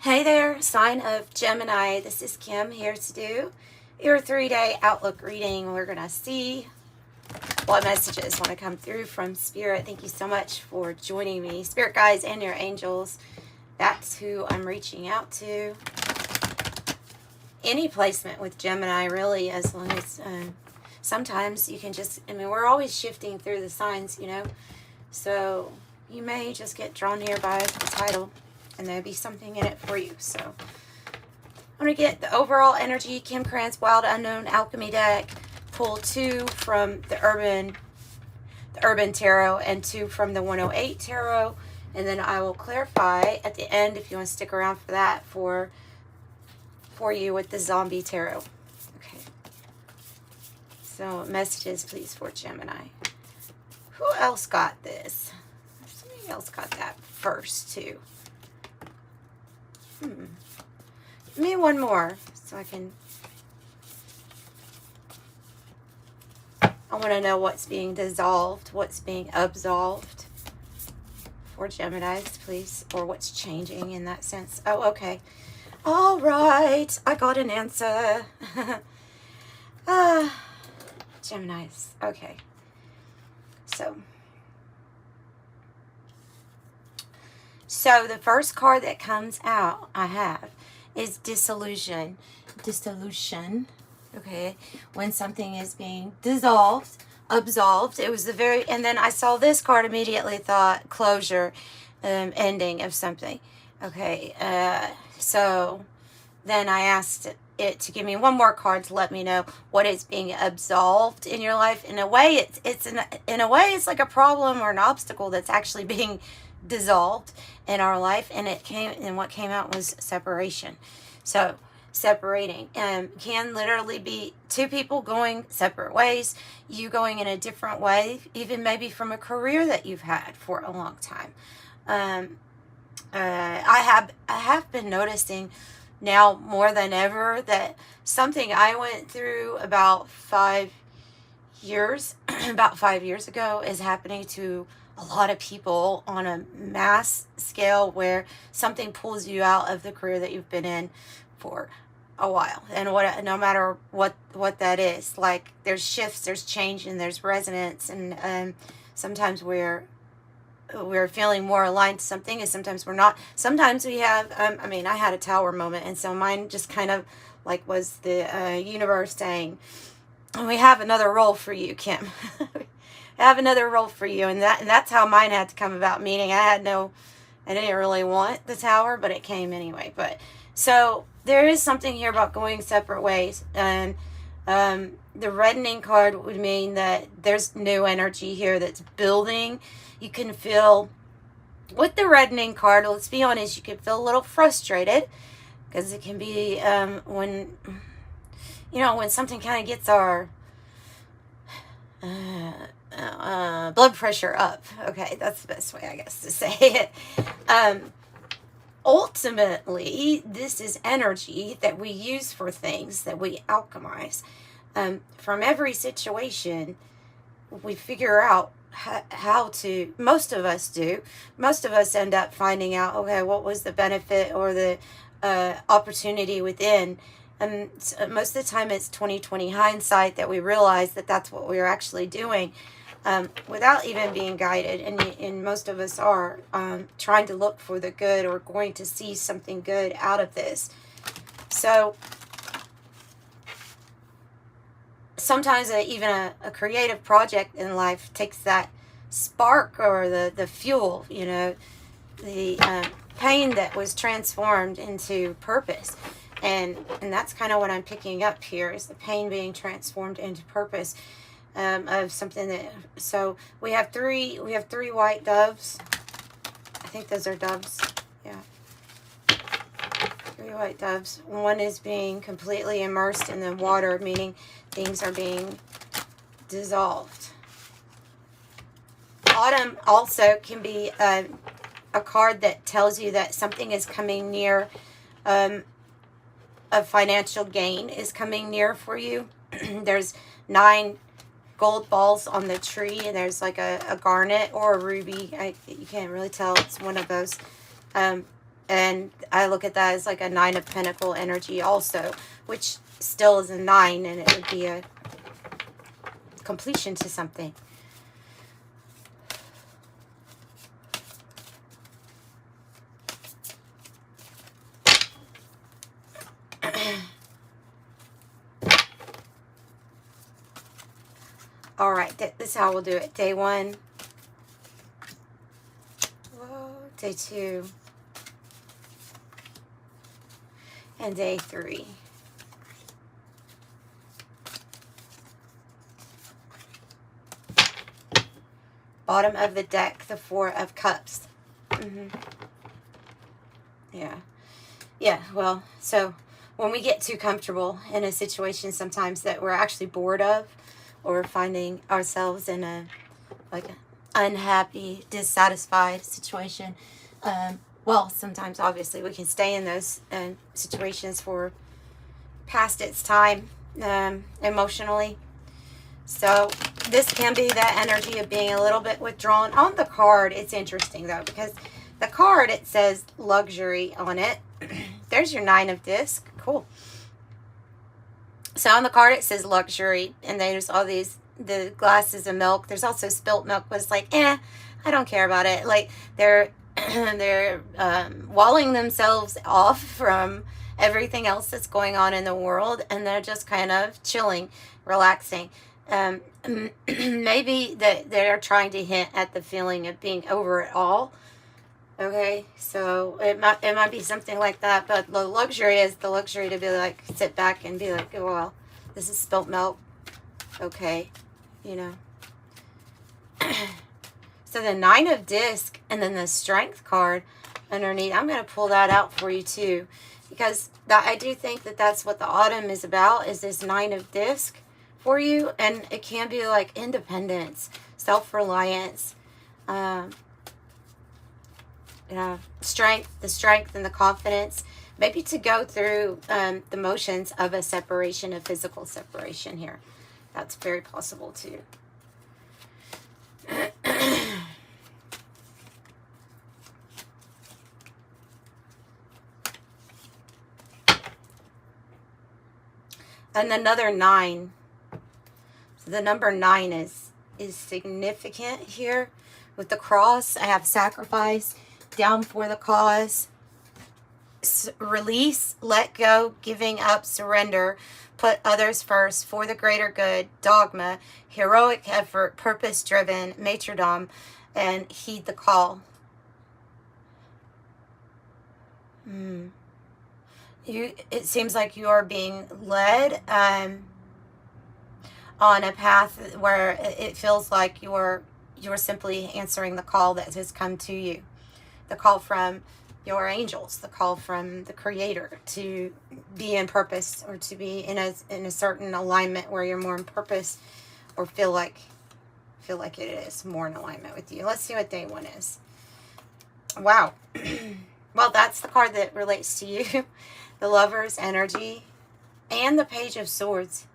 Hey there, sign of Gemini. This is Kim here to do your 3-day outlook reading. We're going to see what messages want to come through from Spirit. Thank you so much for joining me. Spirit guides and your angels. That's who I'm reaching out to. Any placement with Gemini, really, as long as sometimes you can just, we're always shifting through the signs, So you may just get drawn here by the title. And there'll be something in it for you. So I'm going to get the overall energy, Krans Wild Unknown Alchemy deck. Pull 2 from the Urban Tarot and 2 from the 108 Tarot. And then I will clarify at the end, if you want to stick around for that, for you with the Zombie Tarot. Okay. So messages, please, for Gemini. Who else got this? Somebody else got that first, too. Give me one more so I want to know what's being dissolved, what's being absolved for Geminis, please, or what's changing in that sense. Oh, okay. All right. I got an answer. Geminis. Okay. So the first card that comes out I have is dissolution. Dissolution. Okay. When something is being dissolved, absolved. It was and then I saw this card, immediately thought closure, ending of something. Okay. So then I asked it to give me one more card to let me know what is being absolved in your life. In a way, it's like a problem or an obstacle that's actually being dissolved in our life, and what came out was separation. So separating can literally be two people going separate ways, you going in a different way, even maybe from a career that you've had for a long time. I have been noticing now more than ever that something I went through about 5 years ago is happening to a lot of people on a mass scale, where something pulls you out of the career that you've been in for a while, and no matter what that is, like there's shifts, there's change, and there's resonance, and sometimes we're feeling more aligned to something, and sometimes we're not. Sometimes we have I had a tower moment, and so mine just kind of like was the universe saying, we have another role for you, Kim. I have another role for you, and that's how mine had to come about. Meaning I didn't really want the tower, but it came anyway. But so there is something here about going separate ways, and the reddening card would mean that there's new energy here that's building. You can feel with the reddening card. Let's be honest, you can feel a little frustrated because it can be when something kind of gets our blood pressure up. Okay, that's the best way, I guess, to say it. Ultimately, this is energy that we use for things that we alchemize. From every situation, we figure out how to, most of us end up finding out, okay, what was the benefit or the opportunity within. And most of the time it's 20/20 hindsight that we realize that that's what we were actually doing, without even being guided. And most of us are trying to look for the good, or going to see something good out of this. So sometimes even a creative project in life takes that spark or the fuel, the pain that was transformed into purpose. And that's kind of what I'm picking up here, is the pain being transformed into purpose, of something that. So we have three white doves. I think those are doves. Yeah. 3 white doves. One is being completely immersed in the water, meaning things are being dissolved. Autumn also can be a card that tells you that something is coming near. A financial gain is coming near for you. There's 9 gold balls on the tree, and there's like a garnet or a ruby. You can't really tell. It's one of those. And I look at that as like a 9 of Pentacle energy also, which still is a 9, and it would be a completion to something. All right, this is how we'll do it. Day 1, day 2, and day 3. Bottom of the deck, the 4 of Cups. Yeah, well, so when we get too comfortable in a situation sometimes that we're actually bored of, or finding ourselves in a like unhappy, dissatisfied situation, well, sometimes obviously we can stay in those situations for past its time emotionally. So this can be that energy of being a little bit withdrawn. On the card, it's interesting though, because the card, it says luxury on it. There's your 9 of disc. Cool. So on the card, it says luxury, and there's all these, the glasses of milk. There's also spilt milk, but it's like, I don't care about it. Like they're walling themselves off from everything else that's going on in the world, and they're just kind of chilling, relaxing. Maybe that they're trying to hint at the feeling of being over it all. Okay, so it might be something like that, but the luxury is the luxury to be like, sit back and be like, oh, well, this is spilt milk. Okay, you know. So the 9 of disc and then the strength card underneath, I'm going to pull that out for you too, because I do think that that's what the autumn is about, is this 9 of disc for you. And it can be like independence, self-reliance, the strength and the confidence, maybe to go through the motions of a separation, a physical separation here. That's very possible too. And another 9. So the number 9 is significant here. With the cross, I have sacrifice, down for the cause, release, let go, giving up, surrender, put others first, for the greater good, dogma, heroic effort, purpose-driven, martyrdom, and heed the call. It seems like you are being led on a path where it feels like you're simply answering the call that has come to you, the call from your angels, the call from the Creator to be in purpose, or to be in a certain alignment where you're more in purpose, or feel like it is more in alignment with you. Let's see what day 1 is. Wow. Well, that's the card that relates to you. The Lover's energy and the Page of Swords.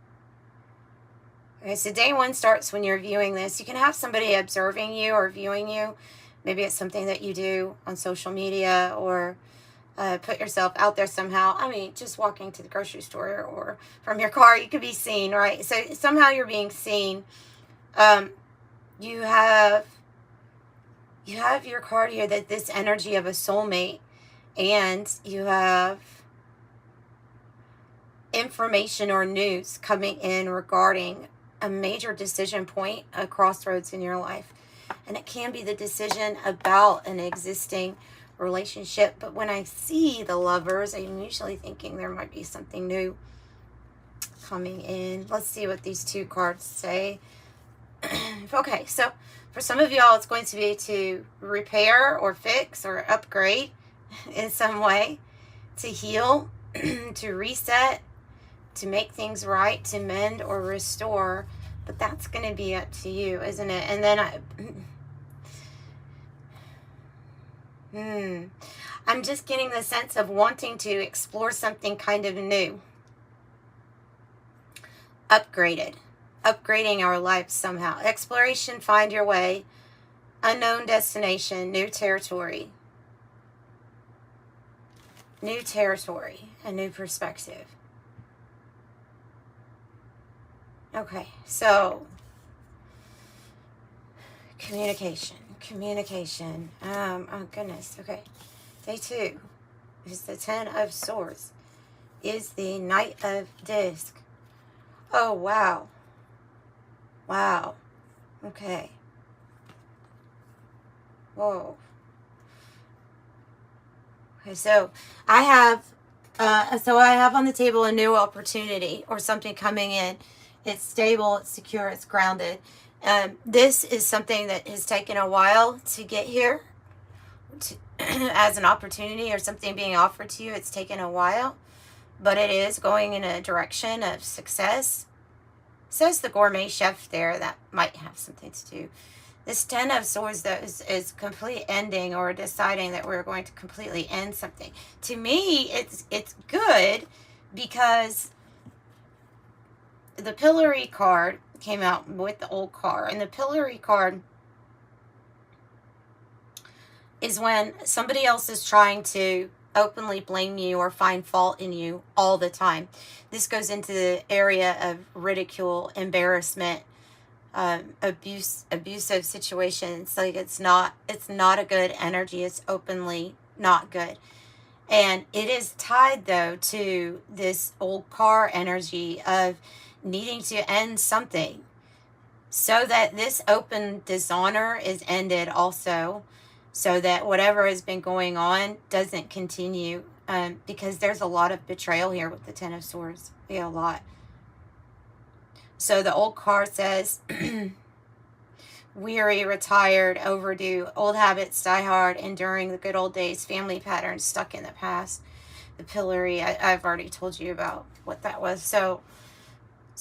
Okay, so day 1 starts when you're viewing this. You can have somebody observing you or viewing you. Maybe it's something that you do on social media, or put yourself out there somehow. I mean, just walking to the grocery store or from your car, you could be seen, right? So somehow you're being seen. You have your card here, that this energy of a soulmate, and you have information or news coming in regarding a major decision point, a crossroads in your life. And it can be the decision about an existing relationship. But when I see the Lovers, I'm usually thinking there might be something new coming in. Let's see what these 2 cards say. Okay, so for some of y'all, it's going to be to repair or fix or upgrade in some way, to heal, to reset, to make things right, to mend or restore. But that's going to be up to you, isn't it? And then I'm just getting the sense of wanting to explore something kind of new. Upgrading our lives somehow. Exploration, find your way. Unknown destination, new territory. new territory, a new perspective. Okay, so communication. Oh goodness. Okay, day 2 is the 10 of Swords. Is the Knight of Disc. Oh wow. Wow. Okay. Whoa. Okay, so I have on the table a new opportunity or something coming in. It's stable, it's secure, it's grounded. This is something that has taken a while to get here as an opportunity or something being offered to you. It's taken a while, but it is going in a direction of success. Says the gourmet chef there. That might have something to do. This 10 of Swords, though, is complete ending or deciding that we're going to completely end something. To me, it's good because the pillory card came out with the old car. And the pillory card is when somebody else is trying to openly blame you or find fault in you all the time. This goes into the area of ridicule, embarrassment, abusive situations. Like it's not a good energy. It's openly not good. And it is tied though to this old car energy of needing to end something so that this open dishonor is ended also, so that whatever has been going on doesn't continue, because there's a lot of betrayal here with the 10 of Swords. Yeah, a lot. So the old card says weary, retired, overdue, old habits die hard, enduring the good old days, family patterns stuck in the past. The pillory, I've already told you about what that was. So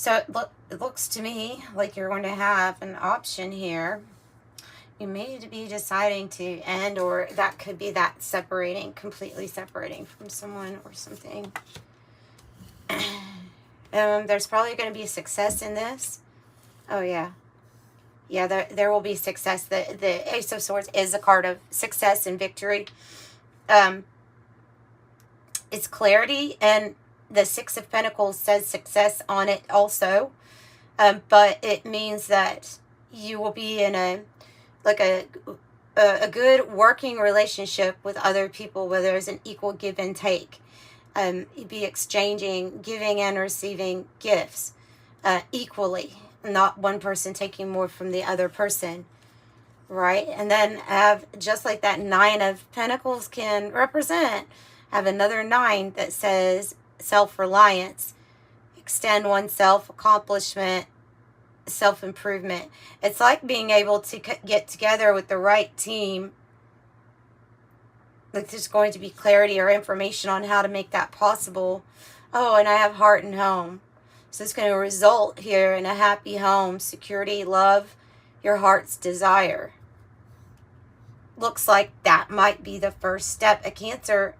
it looks to me like you're going to have an option here. You may be deciding to end, or that could be that separating, completely separating from someone or something. There's probably going to be success in this. Oh, yeah. Yeah, there will be success. The Ace of Swords is a card of success and victory. It's clarity, and the Six of Pentacles says success on it also. But it means that you will be in a good working relationship with other people where there's an equal give and take. You'd be exchanging, giving and receiving gifts equally, not one person taking more from the other person, right? And then have, just like that 9 of Pentacles can represent, have another 9 that says self-reliance, extend oneself, accomplishment, self-improvement. It's like being able to get together with the right team. Like there's going to be clarity or information on how to make that possible. Oh, and I have heart and home. So it's going to result here in a happy home, security, love, your heart's desire. Looks like that might be the first step. A Cancer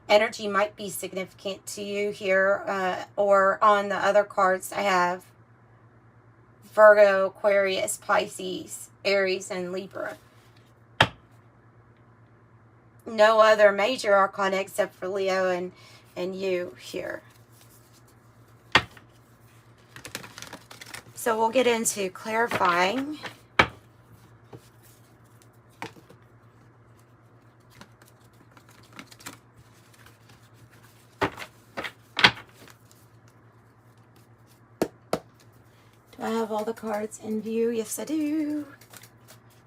energy might be significant to you here. Or on the other cards I have Virgo, Aquarius, Pisces, Aries, and Libra. No other major arcana except for Leo and you here. So we'll get into clarifying. Do I have all the cards in view? Yes, I do.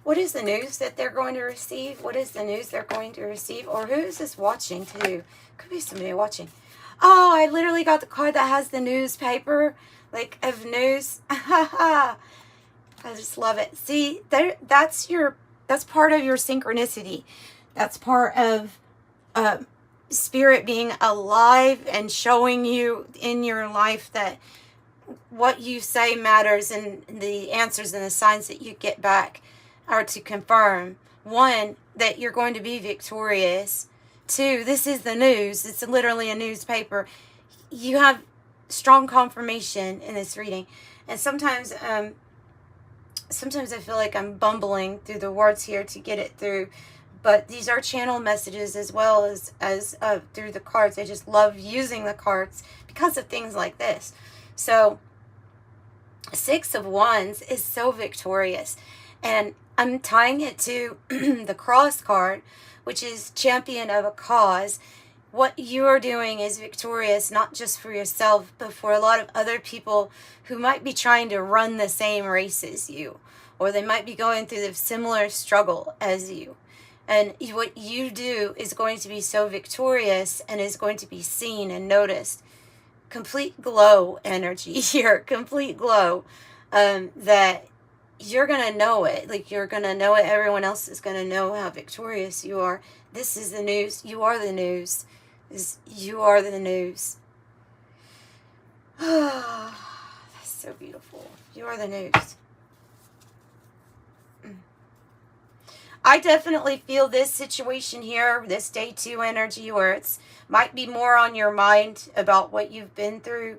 What is the news that they're going to receive? What is the news they're going to receive? Or who is this watching too? Could be somebody watching. Oh, I literally got the card that has the newspaper, like of news. I just love it. See, that's part of your synchronicity. That's part of spirit being alive and showing you in your life that what you say matters, and the answers and the signs that you get back are to confirm, 1, that you're going to be victorious. 2, this is the news. It's literally a newspaper. You have strong confirmation in this reading. And sometimes I feel like I'm bumbling through the words here to get it through. but these are channel messages as well as through the cards. I just love using the cards because of things like this. So Six of Wands is so victorious, and I'm tying it to the cross card, which is champion of a cause. What you're doing is victorious, not just for yourself, but for a lot of other people who might be trying to run the same race as you, or they might be going through the similar struggle as you. And what you do is going to be so victorious and is going to be seen and noticed. Complete glow energy here, complete glow, that you're going to know it. Like, you're going to know it. Everyone else is going to know how victorious you are. This is the news. You are the news. You are the news. That's so beautiful. You are the news. I definitely feel this situation here, this day 2 energy, where it's might be more on your mind about what you've been through,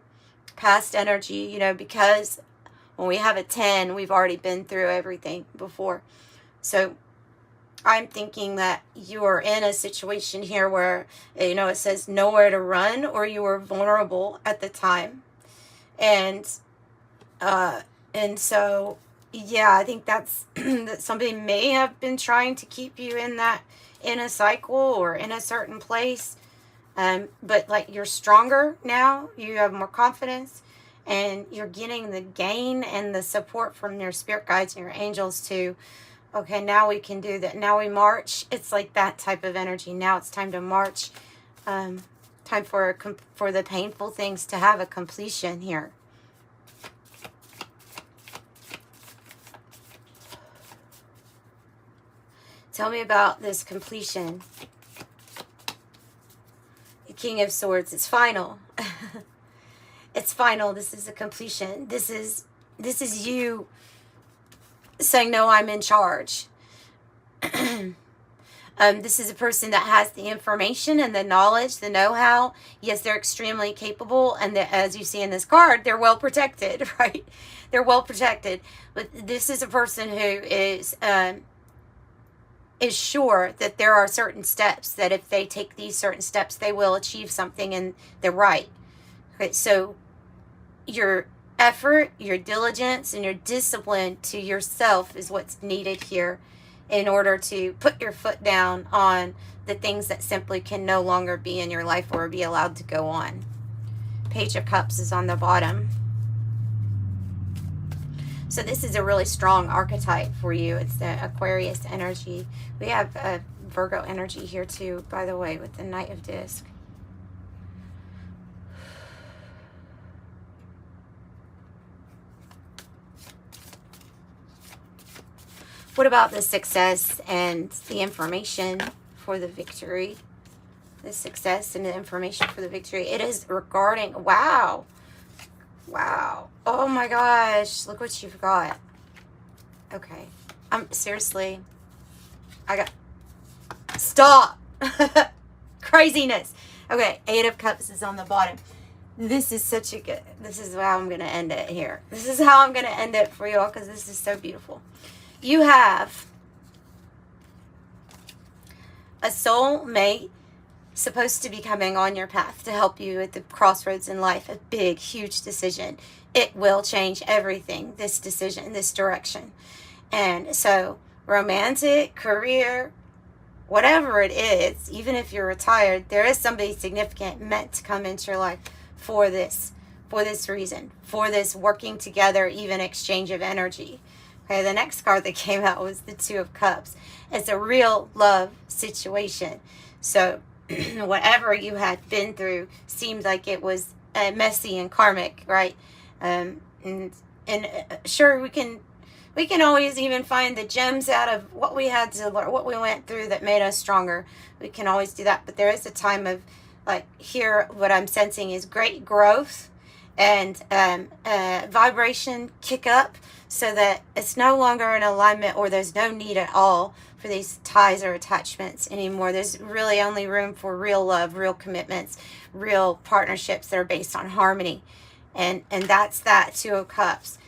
past energy, you know, because when we have a 10, we've already been through everything before. So I'm thinking that you are in a situation here where, you know, it says nowhere to run, or you were vulnerable at the time. And so, yeah, I think that's that somebody may have been trying to keep you in a cycle or in a certain place. But like, you're stronger now, you have more confidence, and you're getting the gain and the support from your spirit guides and your angels to, okay, now we can do that. Now we march. It's like that type of energy. Now it's time to march. Time for the painful things to have a completion here. Tell me about this completion. The King of Swords. It's final. It's final. This is a completion. This is you saying, no, I'm in charge. This is a person that has the information and the knowledge, the know-how. Yes, they're extremely capable, and as you see in this card, they're well protected, right? They're well protected. But this is a person who is sure that there are certain steps, that if they take these certain steps, they will achieve something, and they're right. Okay, so your effort, your diligence, and your discipline to yourself is what's needed here in order to put your foot down on the things that simply can no longer be in your life or be allowed to go on. Page of Cups is on the bottom. So this is a really strong archetype for you. It's the Aquarius energy. We have Virgo energy here too, by the way, with the Knight of Disc. What about the success and the information for the victory? The success and the information for the victory. It is regarding, wow. Wow. Oh my gosh. Look what you've got. Okay. Seriously. Stop. Craziness. Okay. 8 of Cups is on the bottom. This is such a good, this is how I'm going to end it here. This is how I'm going to end it for you all, because this is so beautiful. You have a soulmate supposed to be coming on your path to help you at the crossroads in life. A big, huge decision. It will change everything, this decision, this direction. And so, romantic, career, whatever it is, even if you're retired, there is somebody significant meant to come into your life for this reason, for this working together, even exchange of energy. Okay, the next card that came out was the 2 of Cups. It's a real love situation. So whatever you had been through seemed like it was messy and karmic, right? And sure, we can always even find the gems out of what we had to learn, what we went through that made us stronger. We can always do that. But there is a time of, like, here, what I'm sensing is great growth and vibration kick up, so that it's no longer in alignment, or there's no need at all for these ties or attachments anymore. There's really only room for real love, real commitments, real partnerships that are based on harmony. And that's that 2 of Cups.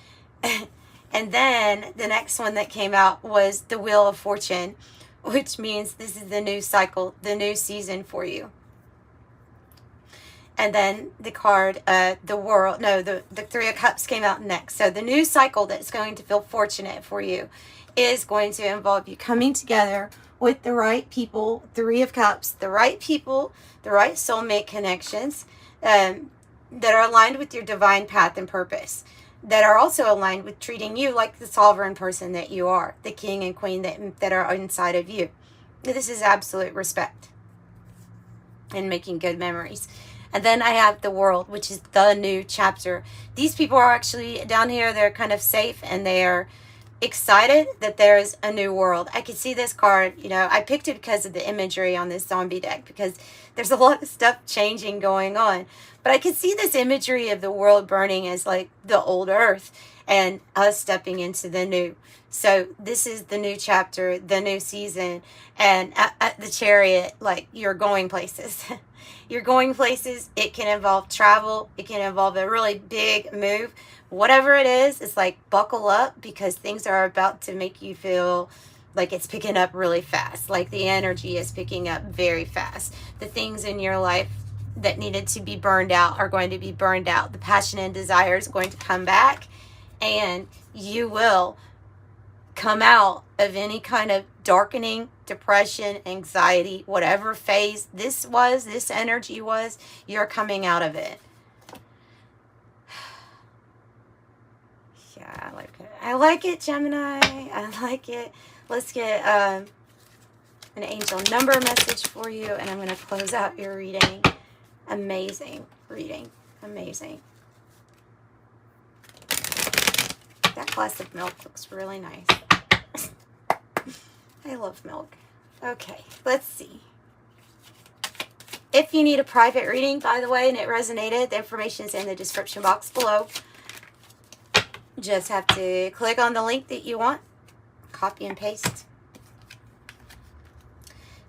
And then the next one that came out was the Wheel of Fortune, which means this is the new cycle, the new season for you. And then the card, the world, no, the Three of Cups came out next. So the new cycle that's going to feel fortunate for you is going to involve you coming together with the right people, Three of Cups, the right people, the right soulmate connections that are aligned with your divine path and purpose, that are also aligned with treating you like the sovereign person that you are, the king and queen that are inside of you. This is absolute respect and making good memories. And then I have the world, which is the new chapter. These people are actually down here. They're kind of safe and they are excited that there's a new world. I could see this card, you know, I picked it because of the imagery on this zombie deck, because there's a lot of stuff changing going on. But I could see this imagery of the world burning as like the old earth and us stepping into the new. So this is the new chapter, the new season. And at the Chariot, like, you're going places. You're going places. It can involve travel. It can involve a really big move. Whatever it is, it's like buckle up, because things are about to make you feel like it's picking up really fast. Like the energy is picking up very fast. The things in your life that needed to be burned out are going to be burned out. The passion and desire is going to come back, and you will come out of any kind of darkening, depression, anxiety, whatever phase this energy was, you're coming out of it. Yeah, I like it. I like it, Gemini. I like it. Let's get an angel number message for you, and I'm going to close out your reading. Amazing reading. Amazing. That glass of milk looks really nice. I love milk. Okay, let's see. If you need a private reading, by the way, and it resonated, the information is in the description box below. Just have to click on the link that you want, copy and paste.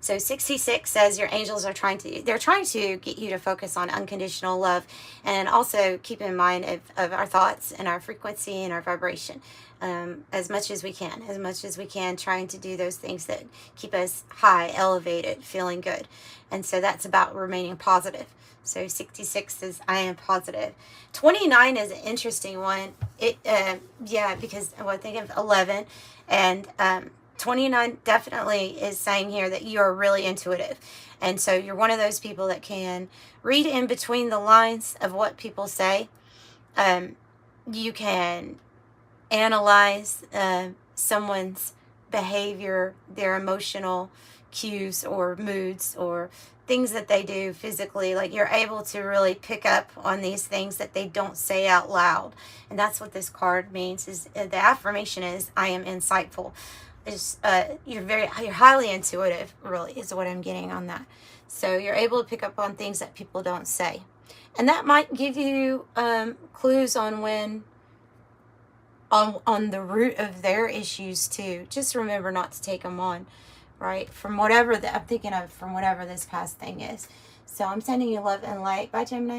So 66 says your angels are trying to get you to focus on unconditional love, and also keep in mind of our thoughts and our frequency and our vibration as much as we can, trying to do those things that keep us high, elevated, feeling good. And so that's about remaining positive. So 66 says, I am positive. 29 is an interesting one. Because I think of 11, and 29 definitely is saying here that you're really intuitive. And so you're one of those people that can read in between the lines of what people say. You can analyze someone's behavior, their emotional cues or moods or things that they do physically. Like, you're able to really pick up on these things that they don't say out loud. And that's what this card means. Is the affirmation is, I am insightful. You're highly intuitive, really, is what I'm getting on that. So you're able to pick up on things that people don't say, and that might give you clues on when on the root of their issues too. Just remember not to take them on, right? From whatever I'm thinking of, from whatever this past thing is. So I'm sending you love and light. Bye, Gemini.